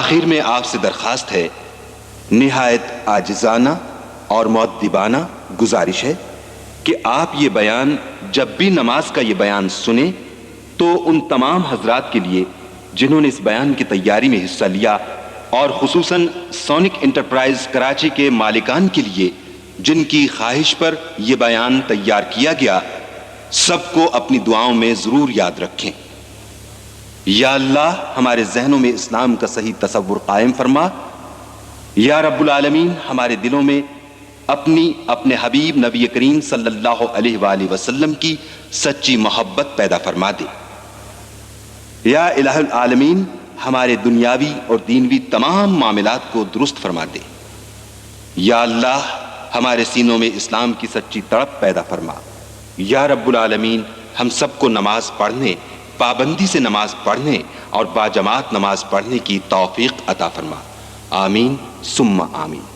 آخر میں آپ سے درخواست ہے، نہایت عاجزانہ اور مؤدبانہ گزارش ہے کہ آپ یہ بیان جب بھی نماز کا یہ بیان سنیں تو ان تمام حضرات کے لیے جنہوں نے اس بیان کی تیاری میں حصہ لیا، اور خصوصاً سونک انٹرپرائز کراچی کے مالکان کے لیے جن کی خواہش پر یہ بیان تیار کیا گیا، سب کو اپنی دعاؤں میں ضرور یاد رکھیں۔ یا اللہ ہمارے ذہنوں میں اسلام کا صحیح تصور قائم فرما۔ یا رب العالمین ہمارے دلوں میں اپنے حبیب نبی کریم صلی اللہ علیہ وآلہ وسلم کی سچی محبت پیدا فرما دے۔ یا الہ العالمین ہمارے دنیاوی اور دینوی تمام معاملات کو درست فرما دے۔ یا اللہ ہمارے سینوں میں اسلام کی سچی تڑپ پیدا فرما۔ یا رب العالمین ہم سب کو نماز پڑھنے، پابندی سے نماز پڑھنے اور باجماعت نماز پڑھنے کی توفیق عطا فرما۔ آمین ثم آمین۔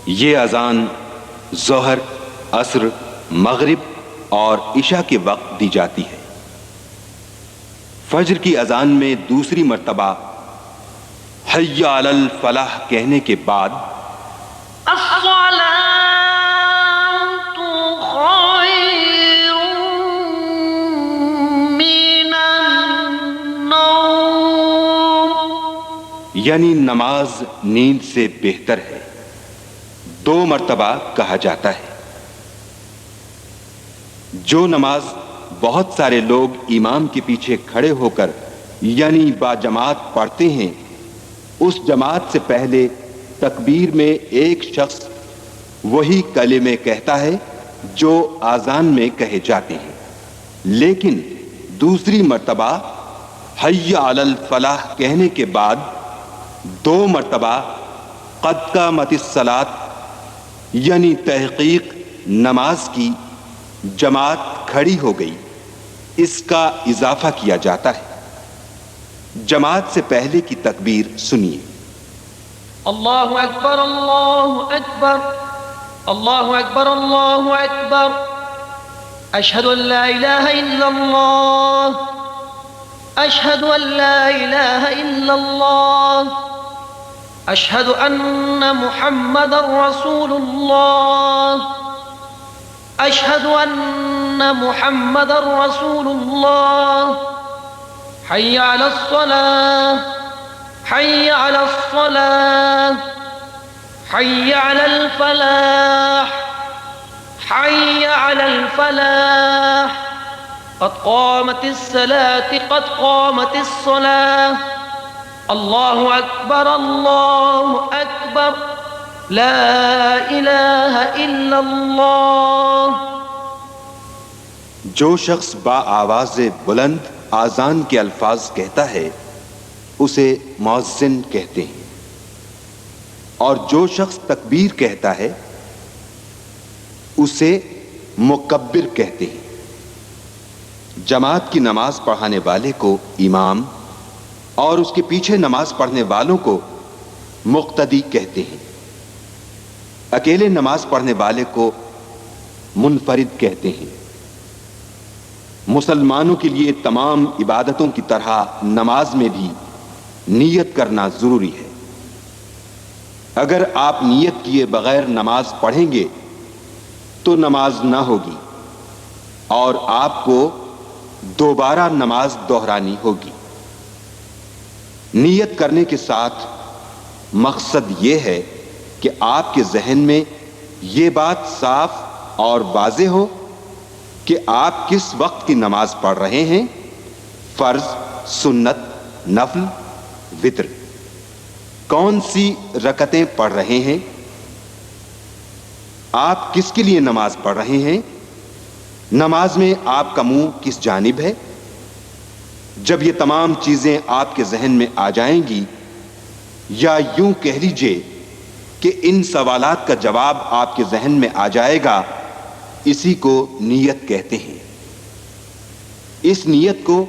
یہ اذان ظہر، عصر، مغرب اور عشاء کے وقت دی جاتی ہے۔ فجر کی اذان میں دوسری مرتبہ حی علی الفلاح کہنے کے بعد یعنی نماز نیند سے بہتر ہے، 2 مرتبہ کہا جاتا ہے۔ جو نماز بہت سارے لوگ امام کے پیچھے کھڑے ہو کر یعنی با جماعت پڑھتے ہیں، اس جماعت سے پہلے تکبیر میں ایک شخص وہی کلمے کہتا ہے جو آذان میں کہے جاتے ہیں، لیکن دوسری مرتبہ حی علی الفلاح کہنے کے بعد 2 مرتبہ قد قامت الصلاۃ یعنی تحقیق نماز کی جماعت کھڑی ہو گئی، اس کا اضافہ کیا جاتا ہے۔ جماعت سے پہلے کی تکبیر سنیے۔ اللہ اکبر اللہ اکبر اللہ اکبر اللہ اکبر اشہد ان لا الہ الا اللہ اشہد ان لا الہ الا اللہ اشہد ان محمد رسول اللہ اشہد ان محمد رسول اللہ حی علی الصلاۃ حي على الصلاة حي على الفلاح حي على الفلاح قد قامت الصلاة قد قامت الصلاة الله أكبر الله أكبر لا إله إلا الله۔ جو شخص با آواز بلند آذان کے الفاظ کہتا ہے اسے مؤذن کہتے ہیں، اور جو شخص تکبیر کہتا ہے اسے مکبر کہتے ہیں۔ جماعت کی نماز پڑھانے والے کو امام اور اس کے پیچھے نماز پڑھنے والوں کو مقتدی کہتے ہیں۔ اکیلے نماز پڑھنے والے کو منفرد کہتے ہیں۔ مسلمانوں کے لیے تمام عبادتوں کی طرح نماز میں بھی نیت کرنا ضروری ہے۔ اگر آپ نیت کیے بغیر نماز پڑھیں گے تو نماز نہ ہوگی اور آپ کو دوبارہ نماز دہرانی ہوگی۔ نیت کرنے کے ساتھ مقصد یہ ہے کہ آپ کے ذہن میں یہ بات صاف اور واضح ہو کہ آپ کس وقت کی نماز پڑھ رہے ہیں، فرض، سنت، نفل، وتر، کون سی رکعتیں پڑھ رہے ہیں، آپ کس کے لیے نماز پڑھ رہے ہیں، نماز میں آپ کا منہ کس جانب ہے۔ جب یہ تمام چیزیں آپ کے ذہن میں آ جائیں گی، یا یوں کہہ لیجئے کہ ان سوالات کا جواب آپ کے ذہن میں آ جائے گا، اسی کو نیت کہتے ہیں۔ اس نیت کو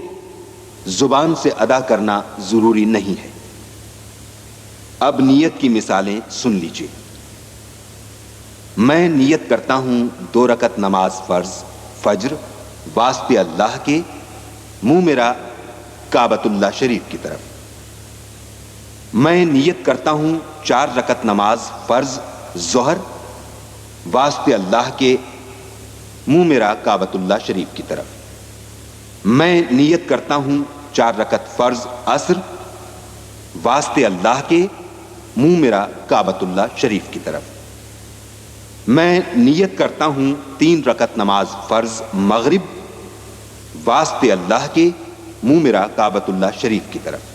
زبان سے ادا کرنا ضروری نہیں ہے۔ اب نیت کی مثالیں سن لیجئے۔ میں نیت کرتا ہوں 2 رکعت نماز فرض فجر واسطے اللہ کے، منہ میرا کعبۃ اللہ شریف کی طرف۔ میں نیت کرتا ہوں 4 رکعت نماز فرض ظہر واسطے اللہ کے، منہ میرا کعبۃ اللہ شریف کی طرف۔ میں نیت کرتا ہوں 4 رکعت فرض عصر واسطے اللہ کے، منہ میرا کعبۃ اللہ شریف کی طرف۔ میں نیت کرتا ہوں 3 رکعت نماز فرض مغرب واسطے اللہ کے، منہ میرا کعبۃ اللہ شریف کی طرف۔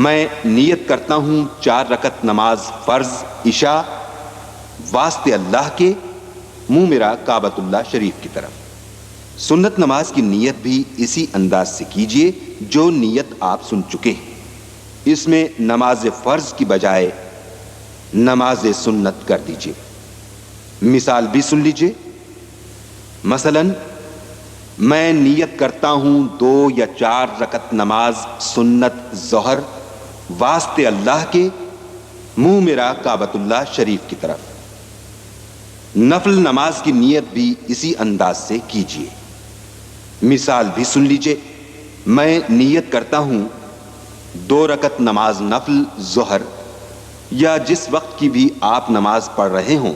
میں نیت کرتا ہوں 4 رکعت نماز فرض عشاء واسطے اللہ کے، منہ میرا کعبۃ اللہ شریف کی طرف۔ سنت نماز کی نیت بھی اسی انداز سے کیجئے جو نیت آپ سن چکے ہیں۔ اس میں نماز فرض کی بجائے نماز سنت کر دیجئے۔ مثال بھی سن لیجئے۔ مثلا میں نیت کرتا ہوں 2 یا 4 رکعت نماز سنت ظہر واسطے اللہ کے، منہ میرا کعبۃ اللہ شریف کی طرف۔ نفل نماز کی نیت بھی اسی انداز سے کیجئے۔ مثال بھی سن لیجئے۔ میں نیت کرتا ہوں 2 رکعت نماز نفل ظہر یا جس وقت کی بھی آپ نماز پڑھ رہے ہوں،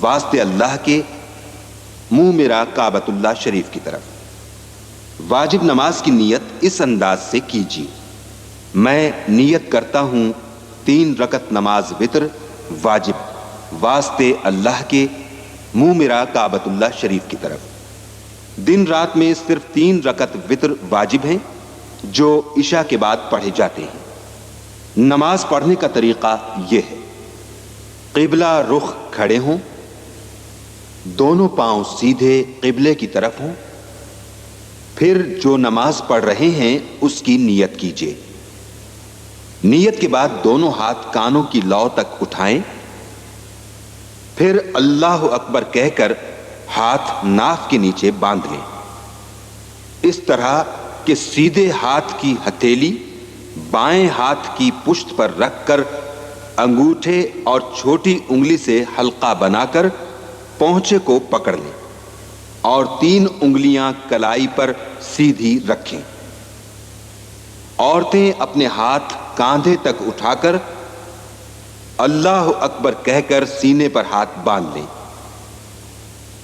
واسطے اللہ کے، منہ میرا کعبۃ اللہ شریف کی طرف۔ واجب نماز کی نیت اس انداز سے کیجیے۔ میں نیت کرتا ہوں 3 رکعت نماز وتر واجب واسطے اللہ کے، منہ میرا کعبۃ اللہ شریف کی طرف۔ دن رات میں صرف 3 رکعت وتر واجب ہیں جو عشاء کے بعد پڑھے جاتے ہیں۔ نماز پڑھنے کا طریقہ یہ ہے، قبلہ رخ کھڑے ہوں، دونوں پاؤں سیدھے قبلے کی طرف ہوں، پھر جو نماز پڑھ رہے ہیں اس کی نیت کیجیے۔ نیت کے بعد دونوں ہاتھ کانوں کی لو تک اٹھائیں، پھر اللہ اکبر کہہ کر ہاتھ ناف کے نیچے باندھ لیں، اس طرح کہ سیدھے ہاتھ کی ہتھیلی بائیں ہاتھ کی پشت پر رکھ کر انگوٹھے اور چھوٹی انگلی سے حلقہ بنا کر پونچے کو پکڑ لیں اور 3 انگلیاں کلائی پر سیدھی رکھیں۔ عورتیں اپنے ہاتھ کاندھے تک اٹھا کر اللہ اکبر کہہ کر سینے پر ہاتھ باندھ لیں۔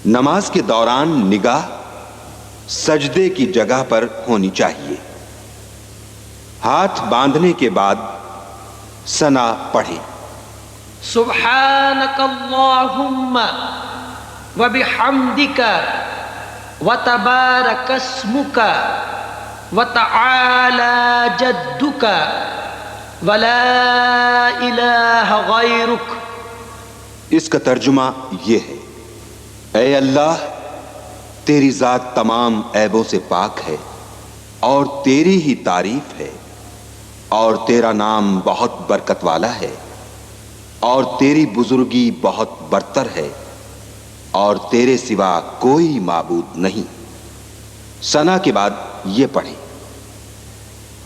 نماز کے دوران نگاہ سجدے کی جگہ پر ہونی چاہیے۔ ہاتھ باندھنے کے بعد ثنا پڑھیں۔ سبحانک اللہم وبحمدک وتبارک اسمک وتعالی جدک ولا الہ غیرک۔ اس کا ترجمہ یہ ہے، اے اللہ، تیری ذات تمام عیبوں سے پاک ہے اور تیری ہی تعریف ہے، اور تیرا نام بہت برکت والا ہے، اور تیری بزرگی بہت برتر ہے، اور تیرے سوا کوئی معبود نہیں۔ ثنا کے بعد یہ پڑھیں،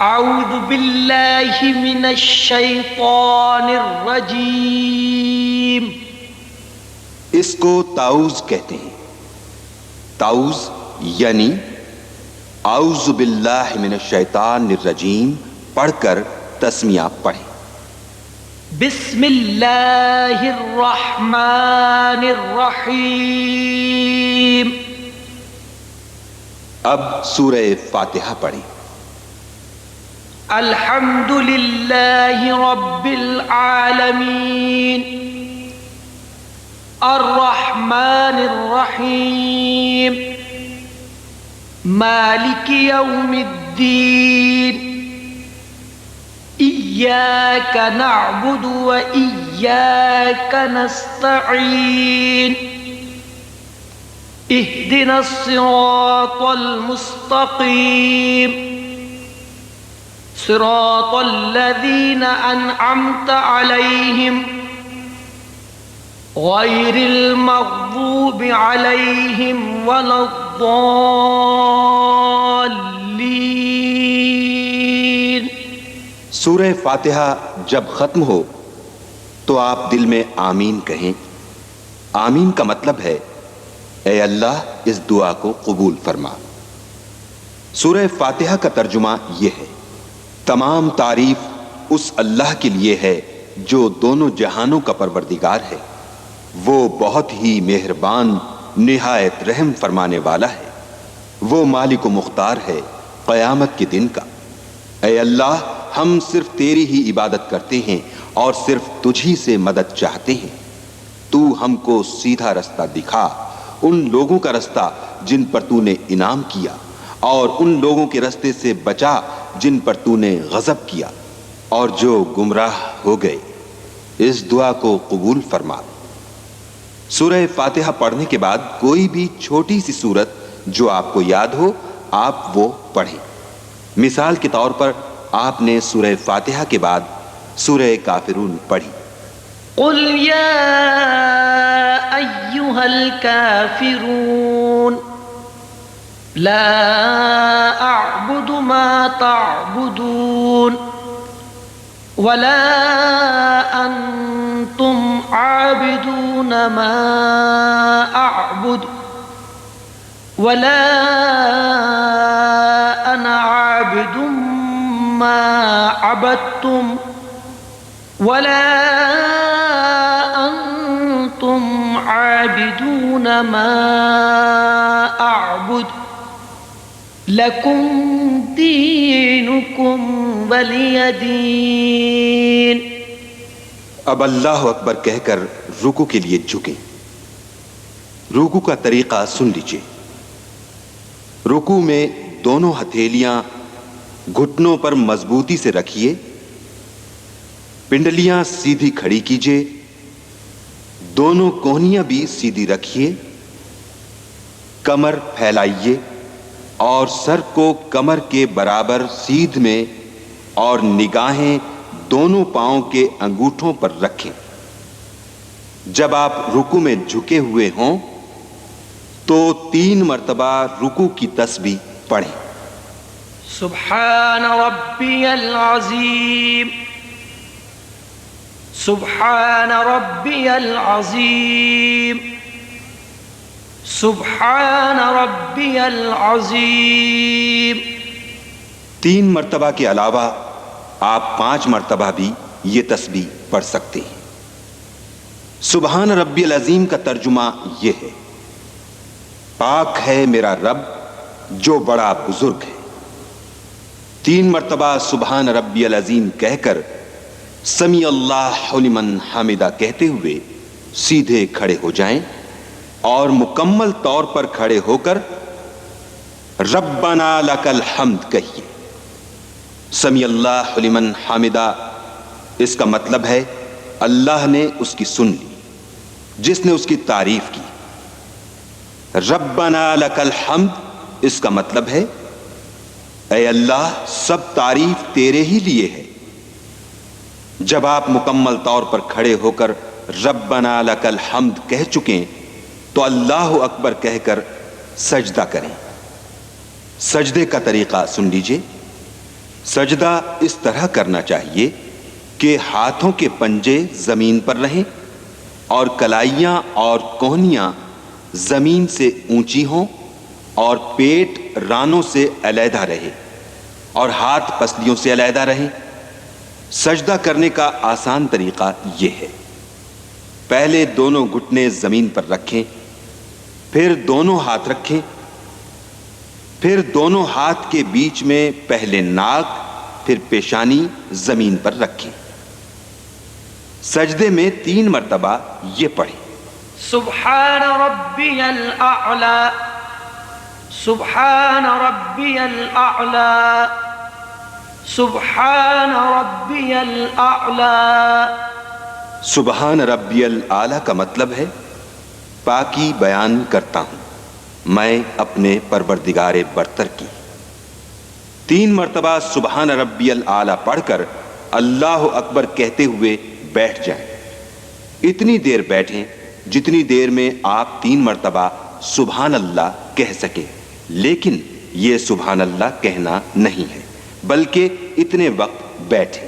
اعوذ باللہ من الشیطان الرجیم۔ اس کو تعوذ کہتے ہیں۔ تعوذ یعنی اعوذ باللہ من الشیطان الرجیم پڑھ کر تسمیہ پڑھیں۔ بسم اللہ الرحمن الرحیم۔ اب سورہ فاتحہ پڑھیں۔ الحمد للہ رب العالمین الرحمن الرحیم مالک یوم الدین ایاک نعبد و ایاک نستعین اہدنا الصراط المستقیم صراط الذین انعمت علیہم غیر المغضوب علیہم ولا الضالین۔ سورہ فاتحہ جب ختم ہو تو آپ دل میں آمین کہیں۔ آمین کا مطلب ہے اے اللہ اس دعا کو قبول فرما۔ سورہ فاتحہ کا ترجمہ یہ ہے، تمام تعریف اس اللہ کے لیے ہے جو دونوں جہانوں کا پروردگار ہے، وہ بہت ہی مہربان نہایت رحم فرمانے والا ہے، وہ مالک و مختار ہے قیامت کے دن کا۔ اے اللہ، ہم صرف تیری ہی عبادت کرتے ہیں اور صرف تجھی سے مدد چاہتے ہیں۔ تو ہم کو سیدھا رستہ دکھا، ان لوگوں کا رستہ جن پر تو نے انعام کیا، اور ان لوگوں کے رستے سے بچا جن پر تو نے غضب کیا، اور جو گمراہ ہو گئے۔ اس دعا کو قبول فرما۔ سورہ فاتحہ پڑھنے کے بعد کوئی بھی چھوٹی سی سورت جو آپ کو یاد ہو آپ وہ پڑھیں۔ مثال کے طور پر آپ نے سورہ فاتحہ کے بعد سورہ کافرون پڑھی۔ قل یا ایہا الکافرون لا اعبد ما تعبدون ولا انتم عابدون ما اعبد ولا انا عابد ما عبدتم ولا انتم عابدون ما اعبد لکم دینکم ولی دین۔ اب اللہ اکبر کہہ کر رکوع کے لیے جھکیں۔ رکوع کا طریقہ سن لیجیے۔ رکوع میں دونوں ہتھیلیاں گھٹنوں پر مضبوطی سے رکھیے، پنڈلیاں سیدھی کھڑی کیجیے، دونوں کوہنیاں بھی سیدھی رکھیے، کمر پھیلائیے اور سر کو کمر کے برابر سیدھ میں اور نگاہیں دونوں پاؤں کے انگوٹھوں پر رکھیں۔ جب آپ رکوع میں جھکے ہوئے ہوں تو 3 مرتبہ رکوع کی تسبیح پڑھیں۔ سبحان ربی العظیم، سبحان ربی العظیم، سبحان ربی العظیم۔ 3 مرتبہ کے علاوہ آپ 5 مرتبہ بھی یہ تسبیح پڑھ سکتے ہیں۔ سبحان ربی العظیم کا ترجمہ یہ ہے: پاک ہے میرا رب جو بڑا بزرگ ہے۔ 3 مرتبہ سبحان ربی العظیم کہہ کر سمیع اللہ لمن حمدہ کہتے ہوئے سیدھے کھڑے ہو جائیں اور مکمل طور پر کھڑے ہو کر ربنا لک الحمد کہیے۔ سمیع اللہ لمن حمدہ، اس کا مطلب ہے اللہ نے اس کی سن لی، جس نے اس کی تعریف کی۔ ربنا لک الحمد، اس کا مطلب ہے اے اللہ سب تعریف تیرے ہی لیے ہے۔ جب آپ مکمل طور پر کھڑے ہو کر ربنا لک الحمد کہہ چکیں تو اللہ اکبر کہہ کر سجدہ کریں۔ سجدے کا طریقہ سن لیجئے۔ سجدہ اس طرح کرنا چاہیے کہ ہاتھوں کے پنجے زمین پر رہیں اور کلائیاں اور کوہنیاں زمین سے اونچی ہوں اور پیٹ رانوں سے علیحدہ رہے اور ہاتھ پسلیوں سے علیحدہ رہیں۔ سجدہ کرنے کا آسان طریقہ یہ ہے: پہلے دونوں گھٹنے زمین پر رکھیں، پھر دونوں ہاتھ رکھیں، پھر دونوں ہاتھ کے بیچ میں پہلے ناک پھر پیشانی زمین پر رکھیں۔ سجدے میں 3 مرتبہ یہ پڑھیں: سبحان ربی الاعلی، سبحان ربی الاعلی، سبحان ربی الاعلی۔ سبحان ربی الاعلی کا مطلب ہے پاکی بیان کرتا ہوں میں اپنے پروردگار برتر کی۔ 3 مرتبہ سبحان ربی الاعلی پڑھ کر اللہ اکبر کہتے ہوئے بیٹھ جائیں۔ اتنی دیر بیٹھیں جتنی دیر میں آپ 3 مرتبہ سبحان اللہ کہہ سکیں، لیکن یہ سبحان اللہ کہنا نہیں ہے، بلکہ اتنے وقت بیٹھیں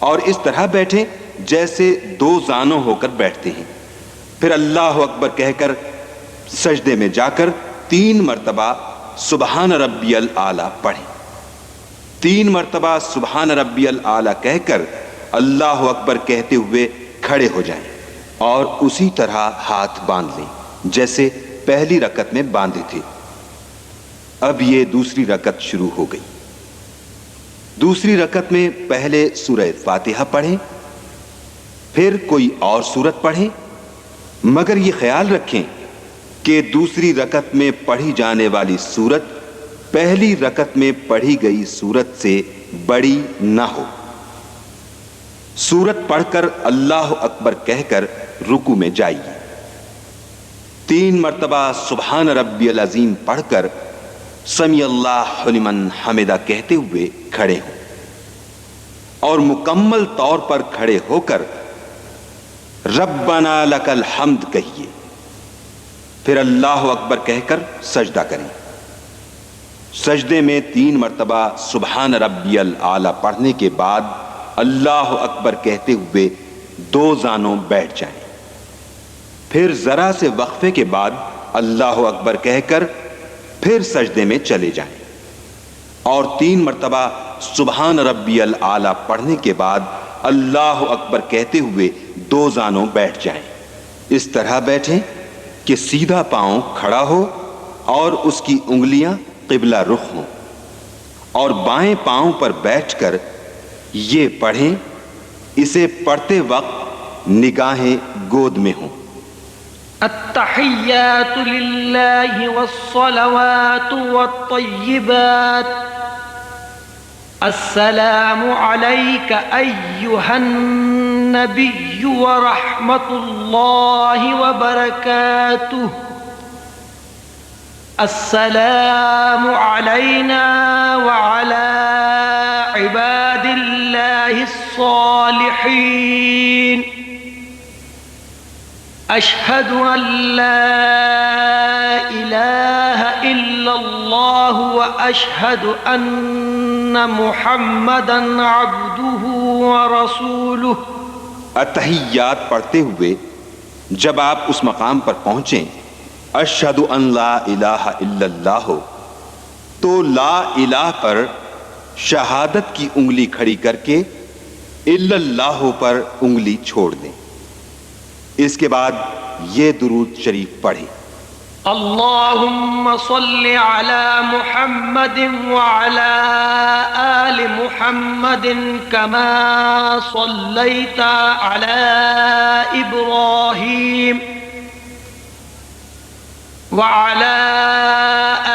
اور اس طرح بیٹھیں جیسے 2 زانوں ہو کر بیٹھتے ہیں۔ پھر اللہ اکبر کہہ کر سجدے میں جا کر 3 مرتبہ سبحان ربی الاعلی پڑھیں۔ 3 مرتبہ سبحان ربی الاعلی کہہ کر اللہ اکبر کہتے ہوئے کھڑے ہو جائیں اور اسی طرح ہاتھ باندھ لیں جیسے پہلی رکعت میں باندھے تھے۔ اب یہ دوسری رکعت شروع ہو گئی۔ دوسری رکعت میں پہلے سورہ فاتحہ پڑھیں، پھر کوئی اور سورت پڑھیں، مگر یہ خیال رکھیں کہ دوسری رکعت میں پڑھی جانے والی سورت پہلی رکعت میں پڑھی گئی سورت سے بڑی نہ ہو۔ سورت پڑھ کر اللہ اکبر کہہ کر رکوع میں جائیے۔ 3 مرتبہ سبحان ربی العظیم پڑھ کر سمیع اللہ لمن حمدہ کہتے ہوئے کھڑے ہوں اور مکمل طور پر کھڑے ہو کر ربنا لک الحمد کہیے۔ پھر اللہ اکبر کہہ کر سجدہ کریں۔ سجدے میں 3 مرتبہ سبحان ربی الاعلی پڑھنے کے بعد اللہ اکبر کہتے ہوئے 2 زانوں بیٹھ جائیں۔ پھر ذرا سے وقفے کے بعد اللہ اکبر کہہ کر پھر سجدے میں چلے جائیں اور 3 مرتبہ سبحان ربی الاعلی پڑھنے کے بعد اللہ اکبر کہتے ہوئے 2 زانوں بیٹھ جائیں۔ اس طرح بیٹھیں کہ سیدھا پاؤں کھڑا ہو اور اس کی انگلیاں قبلہ رخ ہوں، اور بائیں پاؤں پر بیٹھ کر یہ پڑھیں، اسے پڑھتے وقت نگاہیں گود میں ہوں۔ التحیات للہ والصلوات والطیبات السلام عليك أيها النبي ورحمة الله وبركاته. السلام علينا وعلى عباد الله الصالحين. أشهد أن لا إله إلا الله وأشهد أن محمدًا عبده ورسوله. التحیات پڑھتے ہوئے جب آپ اس مقام پر پہنچیں اشہد ان لا الہ الا اللہ تو لا الہ پر شہادت کی انگلی کھڑی کر کے الا اللہ پر انگلی چھوڑ دیں. اس کے بعد یہ درود شریف پڑھیں. اللهم صل على محمد وعلى آل محمد كما صليت على إبراهيم وعلى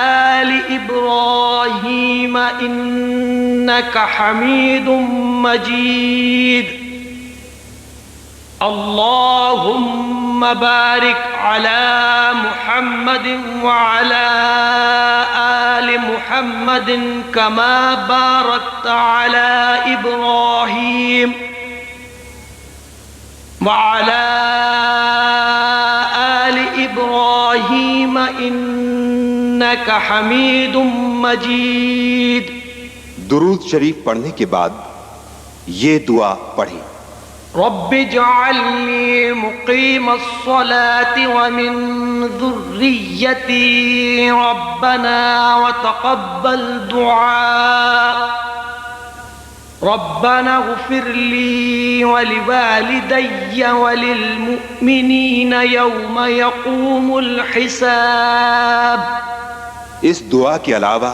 آل إبراهيم إنك حميد مجيد. اللهم بارك على محمد وعلى آل محمد كما باركت على إبراهيم وعلى آل إبراهيم إنك حميد مجيد. درود شریف پڑھنے کے بعد یہ دعا پڑھیں. رب اجعلني مقيم الصلاة ومن ذريتي ربنا وتقبل دعاء. ربنا اغفر لي ولوالدي وللمؤمنين يوم يقوم الحساب. اس دعا کے علاوہ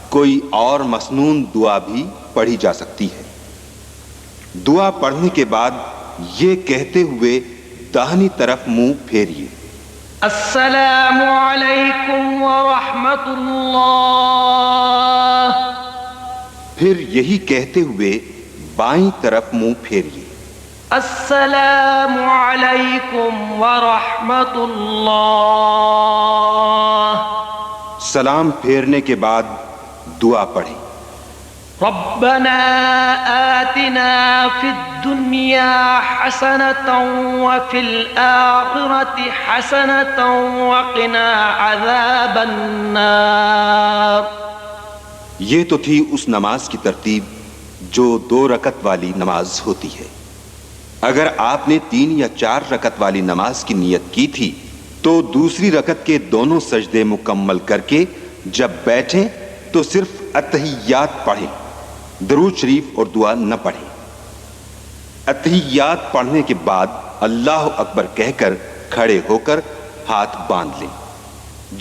کوئی اور مسنون دعا بھی پڑھی جا سکتی ہے. دعا پڑھنے کے بعد یہ کہتے ہوئے داہنی طرف منہ پھیریے السلام علیکم ورحمۃ اللہ. پھر یہی کہتے ہوئے بائیں طرف منہ پھیریے السلام علیکم ورحمۃ اللہ. سلام پھیرنے کے بعد دعا پڑھیں. ربنا آتنا في الدنيا حسنة وفي الآخرة حسنة وقنا عذاب النار. یہ تو تھی اس نماز کی ترتیب جو 2 رکعت والی نماز ہوتی ہے. اگر آپ نے 3 یا 4 رکعت والی نماز کی نیت کی تھی تو دوسری رکعت کے دونوں سجدے مکمل کر کے جب بیٹھیں تو صرف اتحیات پڑھیں، درود شریف اور دعا نہ پڑھیں. اتحیات پڑھنے کے بعد اللہ اکبر کہہ کر کھڑے ہو کر ہاتھ باندھ لیں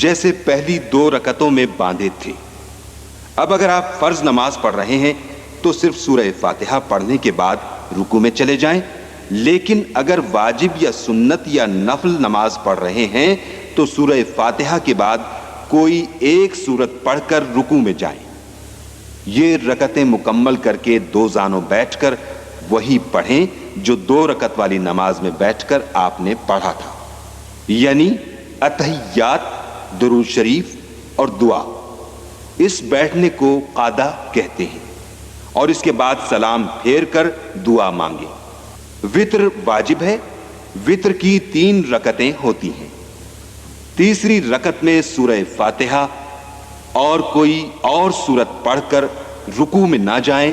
جیسے پہلی 2 رکعتوں میں باندھے تھے. اب اگر آپ فرض نماز پڑھ رہے ہیں تو صرف سورہ فاتحہ پڑھنے کے بعد رکوع میں چلے جائیں، لیکن اگر واجب یا سنت یا نفل نماز پڑھ رہے ہیں تو سورہ فاتحہ کے بعد کوئی ایک سورت پڑھ کر رکوع میں جائیں. یہ رکعتیں مکمل کر کے 2 زانوں بیٹھ کر وہی پڑھیں جو 2 رکعت والی نماز میں بیٹھ کر آپ نے پڑھا تھا، یعنی اتحیات، درود شریف اور دعا. اس بیٹھنے کو قعدہ کہتے ہیں اور اس کے بعد سلام پھیر کر دعا مانگیں. وتر واجب ہے. وتر کی 3 رکعتیں ہوتی ہیں. تیسری رکعت میں سورہ فاتحہ اور کوئی اور سورت پڑھ کر رکوع میں نہ جائیں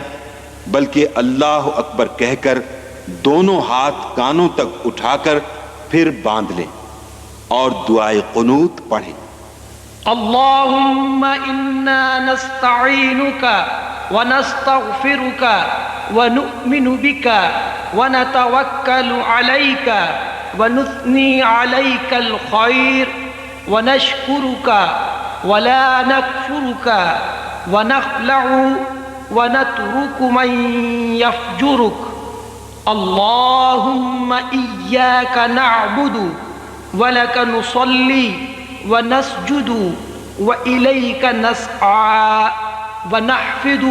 بلکہ اللہ اکبر کہہ کر دونوں ہاتھ کانوں تک اٹھا کر پھر باندھ لیں اور دعائے قنوت پڑھیں. اللهم إنا نستعينك ونستغفرك ونؤمن بك ونتوكل عليك ونثني عليك الخير ونشكرك ولا نكفرك ونخلع ونترك من يفجرك. اللهم إياك نعبد ولك نصلي ونسجد وإليك نسعى ونحفد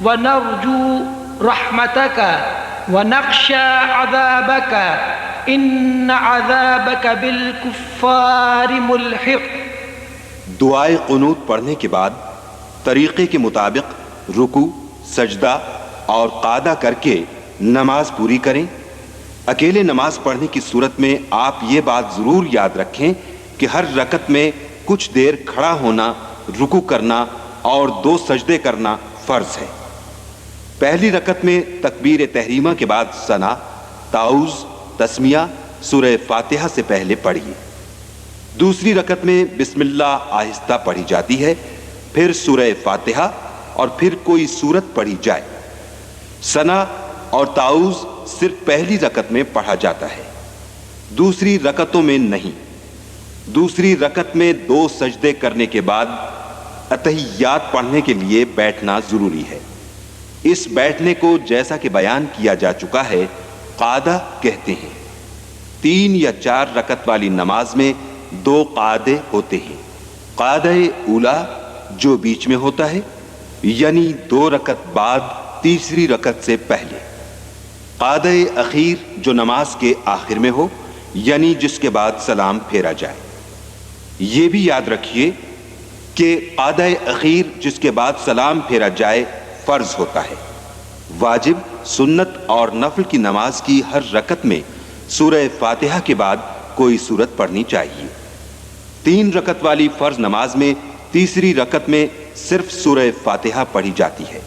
ونرجو رحمتك ونخشى عذابك ان عذابك بالكفار ملحق۔ دعائے قنوت پڑھنے کے بعد طریقے کے مطابق رکوع، سجدہ اور قعدہ کر کے نماز پوری کریں۔ اکیلے نماز پڑھنے کی صورت میں آپ یہ بات ضرور یاد رکھیں کہ ہر رکعت میں کچھ دیر کھڑا ہونا، رکوع کرنا اور 2 سجدے کرنا فرض ہے۔ پہلی رکعت میں تکبیر تحریمہ کے بعد ثنا، تعوذ، تسمیہ، سورہ فاتحہ سے پہلے پڑھیے۔ دوسری رکعت میں بسم اللہ آہستہ پڑھی جاتی ہے، پھر سورہ فاتحہ اور پھر کوئی سورت پڑھی جائے۔ ثنا اور تعوذ صرف پہلی رکعت میں پڑھا جاتا ہے، دوسری رکعتوں میں نہیں۔ دوسری رکعت میں 2 سجدے کرنے کے بعد اتحیات پڑھنے کے لیے بیٹھنا ضروری ہے۔ اس بیٹھنے کو جیسا کہ بیان کیا جا چکا ہے قعدہ کہتے ہیں۔ 3 یا 4 رکعت والی نماز میں 2 قعدے ہوتے ہیں۔ قعدہ اولا جو بیچ میں ہوتا ہے، یعنی 2 رکعت بعد تیسری رکعت سے پہلے۔ قعدہ اخیر جو نماز کے آخر میں ہو، یعنی جس کے بعد سلام پھیرا جائے۔ یہ بھی یاد رکھیے کہ قعدہ اخیر جس کے بعد سلام پھیرا جائے فرض ہوتا ہے۔ واجب، سنت اور نفل کی نماز کی ہر رکعت میں سورہ فاتحہ کے بعد کوئی سورت پڑھنی چاہیے۔ 3 رکعت والی فرض نماز میں تیسری رکعت میں صرف سورہ فاتحہ پڑھی جاتی ہے۔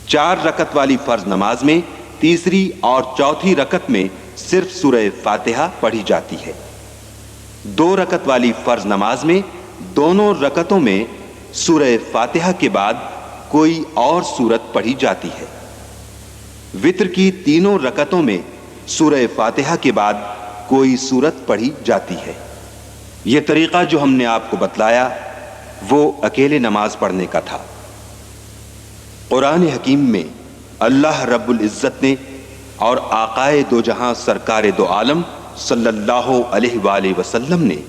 4 رکعت والی فرض نماز میں تیسری اور چوتھی رکعت میں صرف سورہ فاتحہ پڑھی جاتی ہے۔ 2 رکعت والی فرض نماز میں دونوں رکعتوں میں سورہ فاتحہ کے بعد کوئی اور سورت پڑھی جاتی ہے۔ وتر کی تینوں رکعتوں میں سورہ فاتحہ کے بعد کوئی سورت پڑھی جاتی ہے۔ یہ طریقہ جو ہم نے آپ کو بتلایا وہ اکیلے نماز پڑھنے کا تھا۔ قرآن حکیم میں اللہ رب العزت نے اور آقائے دو جہاں سرکار دو عالم صلی اللہ علیہ وآلہ وسلم نے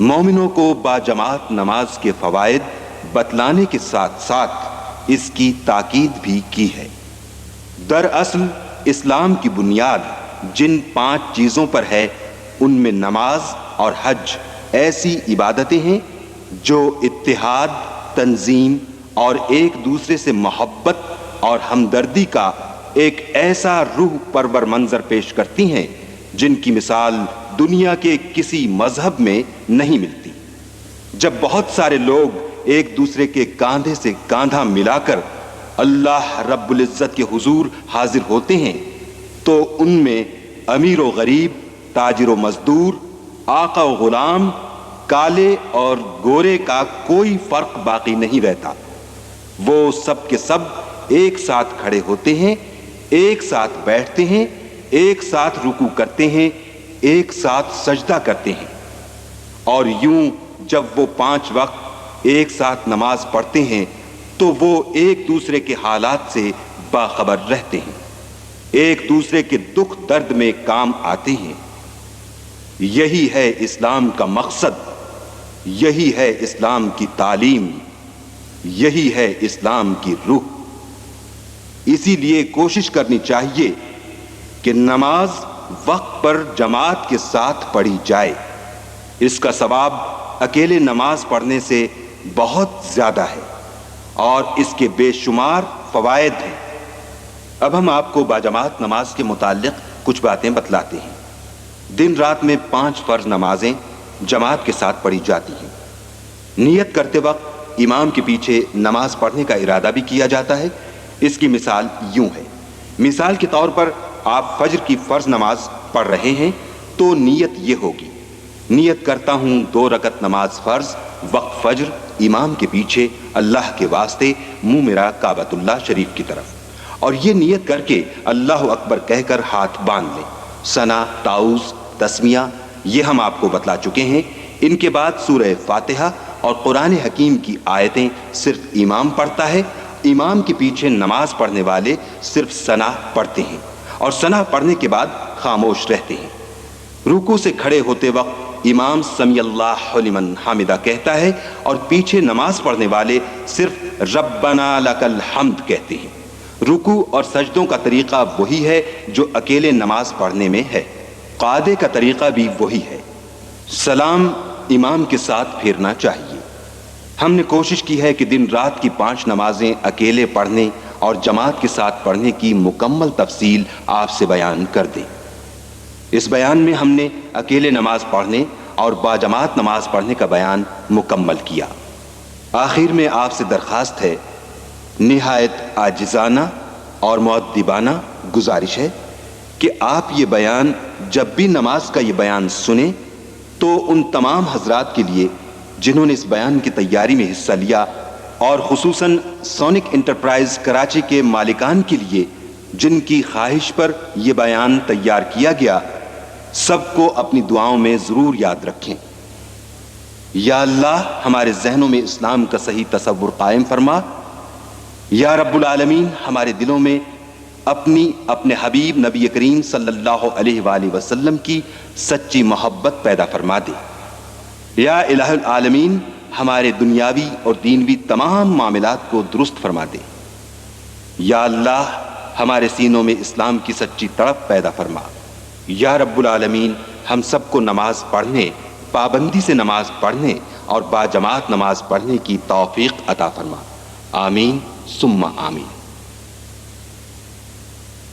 مومنوں کو باجماعت نماز کے فوائد بتلانے کے ساتھ ساتھ اس کی تاکید بھی کی ہے۔ دراصل اسلام کی بنیاد جن 5 چیزوں پر ہے ان میں نماز اور حج ایسی عبادتیں ہیں جو اتحاد، تنظیم اور ایک دوسرے سے محبت اور ہمدردی کا ایک ایسا روح پرور منظر پیش کرتی ہیں جن کی مثال دنیا کے کسی مذہب میں نہیں ملتی۔ جب بہت سارے لوگ ایک دوسرے کے کاندھے سے کاندھا ملا کر اللہ رب العزت کے حضور حاضر ہوتے ہیں تو ان میں امیر و غریب، تاجر و مزدور، آقا و غلام، کالے اور گورے کا کوئی فرق باقی نہیں رہتا۔ وہ سب کے سب ایک ساتھ کھڑے ہوتے ہیں، ایک ساتھ بیٹھتے ہیں، ایک ساتھ رکوع کرتے ہیں، ایک ساتھ سجدہ کرتے ہیں، اور یوں جب وہ 5 وقت ایک ساتھ نماز پڑھتے ہیں تو وہ ایک دوسرے کے حالات سے باخبر رہتے ہیں، ایک دوسرے کے دکھ درد میں کام آتے ہیں۔ یہی ہے اسلام کا مقصد، یہی ہے اسلام کی تعلیم، یہی ہے اسلام کی روح۔ اسی لیے کوشش کرنی چاہیے کہ نماز وقت پر جماعت کے ساتھ پڑھی جائے۔ اس کا ثواب اکیلے نماز پڑھنے سے بہت زیادہ ہے اور اس کے بے شمار فوائد ہیں۔ اب ہم آپ کو باجماعت نماز کے متعلق کچھ باتیں بتلاتے ہیں۔ دن رات میں 5 فرض نمازیں جماعت کے ساتھ پڑھی جاتی ہیں۔ نیت کرتے وقت امام کے پیچھے نماز پڑھنے کا ارادہ بھی کیا جاتا ہے۔ اس کی مثال یوں ہے، مثال کے طور پر آپ فجر کی فرض نماز پڑھ رہے ہیں تو نیت یہ ہوگی، نیت کرتا ہوں 2 رکعت نماز فرض وقت فجر امام کے پیچھے اللہ کے واسطے منہ میرا کعبۃ اللہ شریف کی طرف، اور یہ نیت کر کے اللہ اکبر کہہ کر ہاتھ باندھ لیں۔ ثنا، تعوذ، تسمیہ یہ ہم آپ کو بتلا چکے ہیں۔ ان کے بعد سورہ فاتحہ اور قرآن حکیم کی آیتیں صرف امام پڑھتا ہے۔ امام کے پیچھے نماز پڑھنے والے صرف ثنا پڑھتے ہیں اور ثنا پڑھنے کے بعد خاموش رہتے ہیں۔ رکوع سے کھڑے ہوتے وقت امام سمی اللہ لمن حمدہ کہتا ہے اور پیچھے نماز پڑھنے والے صرف ربنا لک الحمد کہتے ہیں۔ رکوع اور سجدوں کا طریقہ وہی ہے جو اکیلے نماز پڑھنے میں ہے، قعدے کا طریقہ بھی وہی ہے۔ سلام امام کے ساتھ پھیرنا چاہیے۔ ہم نے کوشش کی ہے کہ دن رات کی 5 نمازیں اکیلے پڑھنے اور جماعت کے ساتھ پڑھنے کی مکمل تفصیل آپ سے بیان کر دیں۔ اس بیان میں ہم نے اکیلے نماز پڑھنے اور باجماعت نماز پڑھنے کا بیان مکمل کیا۔ آخر میں آپ سے درخواست ہے، نہایت عاجزانہ اور مؤدبانہ گزارش ہے کہ آپ یہ بیان جب بھی نماز کا یہ بیان سنیں تو ان تمام حضرات کے لیے جنہوں نے اس بیان کی تیاری میں حصہ لیا، اور خصوصاً سونک انٹرپرائز کراچی کے مالکان کے لیے جن کی خواہش پر یہ بیان تیار کیا گیا، سب کو اپنی دعاؤں میں ضرور یاد رکھیں۔ یا اللہ ہمارے ذہنوں میں اسلام کا صحیح تصور قائم فرما۔ یا رب العالمین ہمارے دلوں میں اپنے حبیب نبی کریم صلی اللہ علیہ وآلہ وسلم کی سچی محبت پیدا فرما دے۔ یا الہ العالمین ہمارے دنیاوی اور دینوی تمام معاملات کو درست فرما دے۔ یا اللہ ہمارے سینوں میں اسلام کی سچی تڑپ پیدا فرما۔ یا رب العالمین ہم سب کو نماز پڑھنے، پابندی سے نماز پڑھنے اور باجماعت نماز پڑھنے کی توفیق عطا فرما۔ آمین ثم آمین۔